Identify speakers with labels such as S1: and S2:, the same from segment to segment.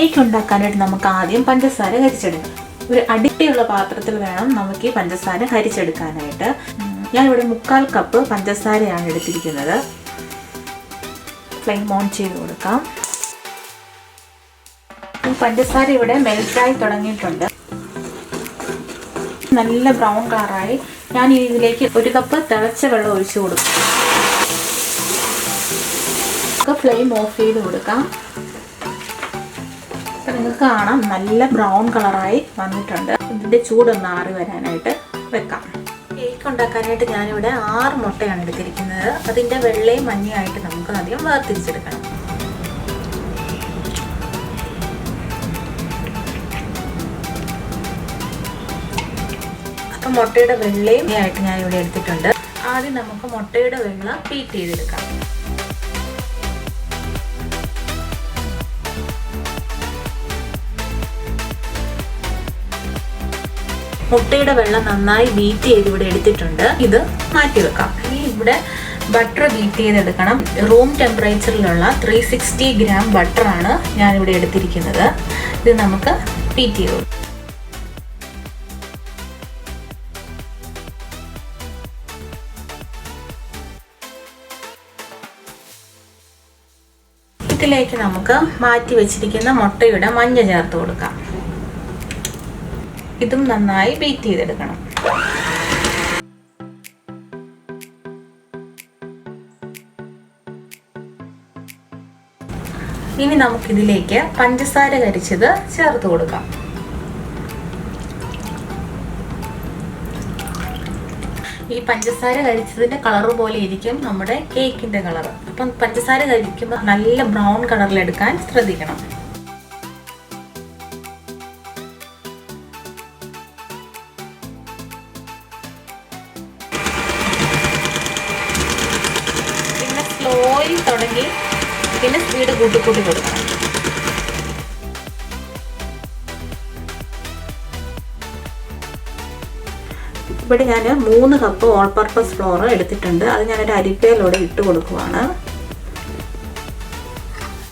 S1: Cake ഉണ്ടാക്കാനായിട്ട് നമുക്ക് ആദ്യം പഞ്ചസാര കരിച്ചെടുക്കാം. ഒരു അടിയുള്ള പാത്രത്തിൽ വേണം നമുക്ക് ഈ പഞ്ചസാര കരിച്ചെടുക്കാനായിട്ട്. ഞാനിവിടെ 1/4 കപ്പ് പഞ്ചസാരയാണ് എടുത്തിരിക്കുന്നത്. ഫ്ലെയിം ഓൺ ചെയ്ത് കൊടുക്കാം. ഈ പഞ്ചസാര ഇവിടെ മെൽറ്റായി തുടങ്ങിയിട്ടുണ്ട്. നല്ല ബ്രൗൺ കളറായി. ഞാൻ ഇതിലേക്ക് 1 കപ്പ് തിളച്ച വെള്ളം ഒഴിച്ചു കൊടുക്കും. ഫ്ലെയിം ഓഫ് ചെയ്ത് കൊടുക്കാം. നിങ്ങൾക്ക് കാണാം നല്ല ബ്രൗൺ കളറായി വന്നിട്ടുണ്ട്. ഇതിൻ്റെ ചൂടൊന്ന് ആറി വരാനായിട്ട് വെക്കാം. കേക്ക് ഉണ്ടാക്കാനായിട്ട് ഞാനിവിടെ 6 മുട്ടയാണ് എടുത്തിരിക്കുന്നത്. അതിൻ്റെ വെള്ളയും മഞ്ഞയായിട്ട് നമുക്ക് ആദ്യം വേർതിരിച്ചെടുക്കണം. അപ്പം മുട്ടയുടെ വെള്ളയും ആയിട്ട് ഞാനിവിടെ എടുത്തിട്ടുണ്ട്. ആദ്യം നമുക്ക് മുട്ടയുടെ വെള്ള ബീറ്റ് ചെയ്തെടുക്കാം. മുട്ടയുടെ വെള്ളം നന്നായി ബീറ്റ് ചെയ്ത് ഇവിടെ എടുത്തിട്ടുണ്ട്. ഇത് മാറ്റി വെക്കാം. ഇനി ഇവിടെ ബട്ടർ ബീറ്റ് ചെയ്തെടുക്കണം. റൂം ടെമ്പറേച്ചറിലുള്ള 360 ഗ്രാം ബട്ടറാണ് ഞാനിവിടെ എടുത്തിരിക്കുന്നത്. ഇത് നമുക്ക് ബീറ്റ് ചെയ്ത് കൊടുക്കാം. ഇതിലേക്ക് നമുക്ക് മാറ്റി വെച്ചിരിക്കുന്ന മുട്ടയുടെ മഞ്ഞ ചേർത്ത് കൊടുക്കാം. ഇതും നന്നായി ബീറ്റ് ചെയ്തെടുക്കണം. ഇനി നമുക്കിതിലേക്ക് പഞ്ചസാര കരിച്ചത് ചേർത്ത് കൊടുക്കാം. ഈ പഞ്ചസാര കരിച്ചതിന്റെ കളർ പോലെ ഇരിക്കും നമ്മുടെ കേക്കിന്റെ കളർ. അപ്പം പഞ്ചസാര കരിക്കുമ്പോൾ നല്ല ബ്രൗൺ കളറിലെടുക്കാൻ ശ്രദ്ധിക്കണം. സ്ലോയിൽ തുടങ്ങി പിന്നെ സ്പീഡ് കൂട്ടി കൊടുക്കണം. ഇവിടെ ഞാൻ 3 കപ്പ് ഓൾ പർപ്പസ് ഫ്ലോർ എടുത്തിട്ടുണ്ട്. അത് ഞാനൊരു അരിപ്പയിലൂടെ ഇട്ട് കൊടുക്കുവാണ്.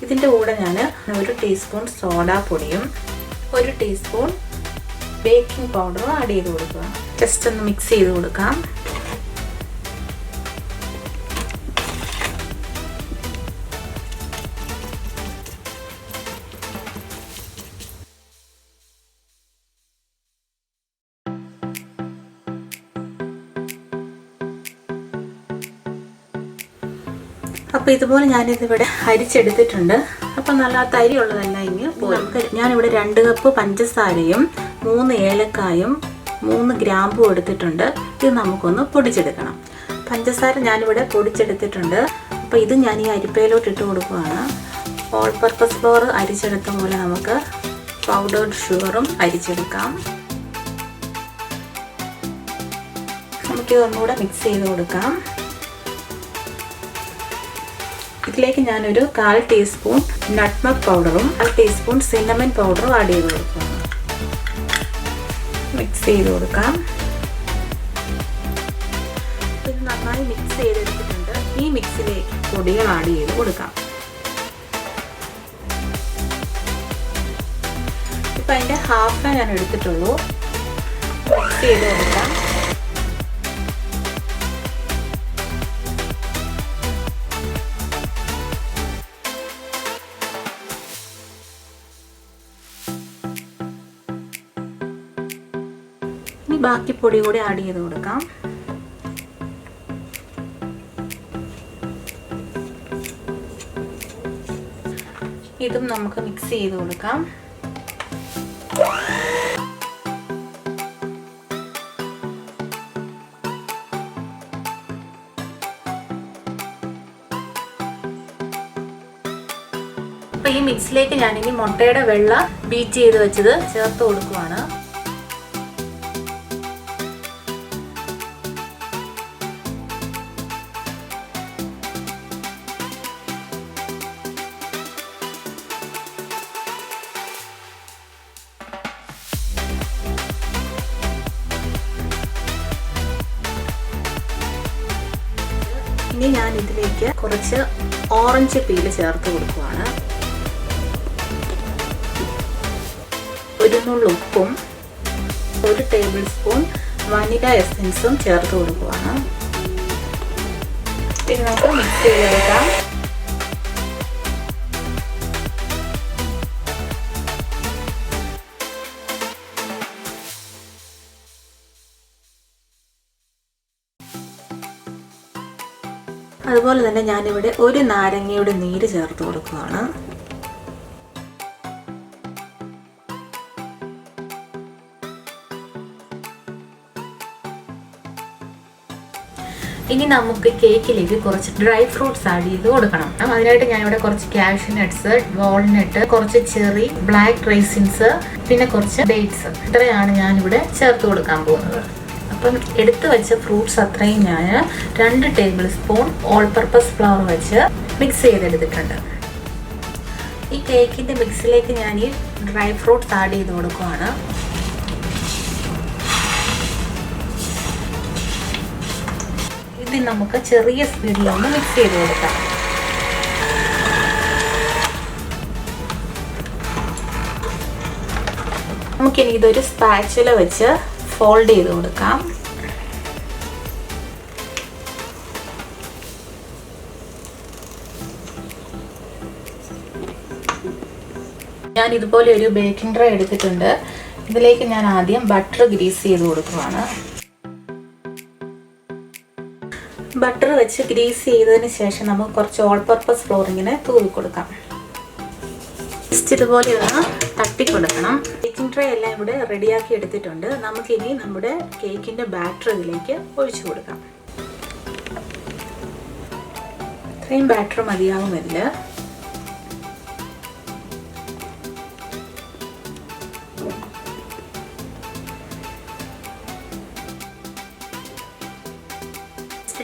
S1: ഇതിൻ്റെ കൂടെ ഞാൻ 1 ടീസ്പൂൺ സോഡാപ്പൊടിയും 1 ടീസ്പൂൺ ബേക്കിംഗ് പൗഡറും ആഡ് ചെയ്ത് കൊടുക്കുക. ജസ്റ്റ് ഒന്ന് മിക്സ് ചെയ്ത് കൊടുക്കാം. അപ്പോൾ ഇതുപോലെ ഞാനിതിവിടെ അരിച്ചെടുത്തിട്ടുണ്ട്. അപ്പം നല്ല തരിയുള്ളതല്ല. ഇനി നമുക്ക് ഞാനിവിടെ 2 കപ്പ് പഞ്ചസാരയും 3 ഏലക്കായും 3 ഗ്രാമ്പും എടുത്തിട്ടുണ്ട്. ഇത് നമുക്കൊന്ന് പൊടിച്ചെടുക്കണം. പഞ്ചസാര ഞാനിവിടെ പൊടിച്ചെടുത്തിട്ടുണ്ട്. അപ്പോൾ ഇത് ഞാൻ ഈ അരിപ്പയിലോട്ട് ഇട്ട് കൊടുക്കുകയാണ്. ഓൾ പർപ്പസ് ഫ്ലോർ അരിച്ചെടുത്ത പോലെ നമുക്ക് പൗഡേർഡ് ഷുഗറും അരിച്ചെടുക്കാം. നമുക്കിത് ഒന്നുകൂടെ മിക്സ് ചെയ്ത് കൊടുക്കാം. ഇതിലേക്ക് ഞാനൊരു 1/4 ടീസ്പൂൺ നട്ട്മഗ് പൗഡറും 1 ടീസ്പൂൺ സിന്നമൺ പൗഡറും ആഡ് ചെയ്ത് കൊടുക്കാം. മിക്സ് ചെയ്ത് കൊടുക്കാം. ഇത് നന്നായി മിക്സ് ചെയ്തെടുത്തിട്ടുണ്ട്. ഈ മിക്സിലേക്ക് പൊടികൾ ആഡ് ചെയ്ത് കൊടുക്കാം. ഇപ്പം അതിൻ്റെ ഹാഫേ ഞാൻ എടുത്തിട്ടുള്ളൂ. മിക്സ് ചെയ്ത് കൊടുക്കാം. ഇനി ബാക്കി പൊടി കൂടി ആഡ് ചെയ്ത് കൊടുക്കാം. ഇതും നമുക്ക് മിക്സ് ചെയ്ത് കൊടുക്കാം. അപ്പോൾ ഈ മിക്സിലേക്ക് ഞാനിനി മുട്ടയുടെ വെള്ള ബീറ്റ് ചെയ്ത് വെച്ചത് ചേർത്ത് കൊടുക്കുവാണ്. ഇനി ഞാൻ ഇതിലേക്ക് കുറച്ച് ഓറഞ്ച് പീല് ചേർത്ത് കൊടുക്കുവാണ്. ഒരു നുള്ളു ഉപ്പും 1 ടേബിൾ സ്പൂൺ വനില എസൻസും ചേർത്ത് കൊടുക്കുകയാണ്. പിന്നെ നമുക്ക് മിക്സ് ചെയ്തെടുക്കാം. അതുപോലെ തന്നെ ഞാനിവിടെ 1 നാരങ്ങയുടെ നീര് ചേർത്ത് കൊടുക്കുകയാണ്. ഇനി നമുക്ക് കേക്കിലേക്ക് കുറച്ച് ഡ്രൈ ഫ്രൂട്ട്സ് ആഡ് ചെയ്ത് കൊടുക്കണം. അതിനായിട്ട് ഞാനിവിടെ കുറച്ച് കാഷ്യൂ നട്ട്സ്, വാൾനട്ട്, കുറച്ച് ചെറി, ബ്ലാക്ക് റൈസിൻസ്, പിന്നെ കുറച്ച് ഡേറ്റ്സ്, ഇത്രയാണ് ഞാനിവിടെ ചേർത്ത് കൊടുക്കാൻ പോകുന്നത്. അപ്പം എടുത്തു വെച്ച ഫ്രൂട്ട്സ് അത്രയും ഞാൻ 2 table spoon all purpose flower വെച്ച് മിക്സ് ചെയ്തെടുത്തിട്ടുണ്ട്. ഈ കേക്കിൻ്റെ മിക്സിലേക്ക് ഞാൻ ഈ ഡ്രൈ ഫ്രൂട്ട്സ് ആഡ് ചെയ്ത് കൊടുക്കുകയാണ്. ഇത് നമുക്ക് ചെറിയ സ്പീഡിലൊന്ന് മിക്സ് ചെയ്ത് കൊടുക്കാം. നമുക്കിനി ഇതൊരു സ്പാച്ചുല വെച്ച് ഫോൾഡ് ചെയ്ത് കൊടുക്കാം. ഞാൻ ഇതുപോലെ ഒരു ബേക്കിംഗ് ട്രേ എടുത്തിട്ടുണ്ട്. ഇതിലേക്ക് ഞാൻ ആദ്യം ബട്ടർ ഗ്രീസ് ചെയ്ത് കൊടുക്കുകയാണ്. ബട്ടർ വെച്ച് ഗ്രീസ് ചെയ്തതിന് ശേഷം നമുക്ക് കുറച്ച് ഓൾ പർപ്പസ് ഫ്ലോർ ഇങ്ങനെ തൂവി കൊടുക്കാം. ജസ്റ്റ് ഇതുപോലെ ഒന്ന് തട്ടി കൊടുക്കണം. ബേക്കിംഗ് ട്രേ എല്ലാം ഇവിടെ റെഡിയാക്കി എടുത്തിട്ടുണ്ട്. നമുക്കിനി നമ്മുടെ കേക്കിൻ്റെ ബാറ്റർ ഇതിലേക്ക് ഒഴിച്ചു കൊടുക്കാം. ഇത്രയും ബാറ്റർ മതിയാവുമല്ല.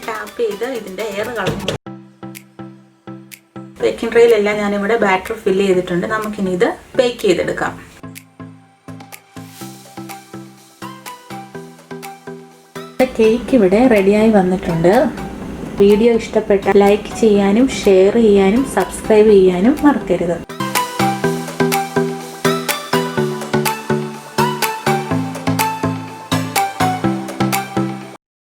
S1: ടാപ്പ് ചെയ്ത് ഇതിൻ്റെ എയർ കളഞ്ഞു. ബേക്കിംഗ് ട്രേയിലെല്ലാം ഞാനിവിടെ ബാറ്റർ ഫില്ല് ചെയ്തിട്ടുണ്ട്. നമുക്കിനി ഇത് ബേക്ക് ചെയ്തെടുക്കാം. കേക്ക് ഇവിടെ റെഡിയായി വന്നിട്ടുണ്ട്. വീഡിയോ ഇഷ്ടപ്പെട്ടാൽ ലൈക്ക് ചെയ്യാനും ഷെയർ ചെയ്യാനും സബ്സ്ക്രൈബ് ചെയ്യാനും മറക്കരുത്.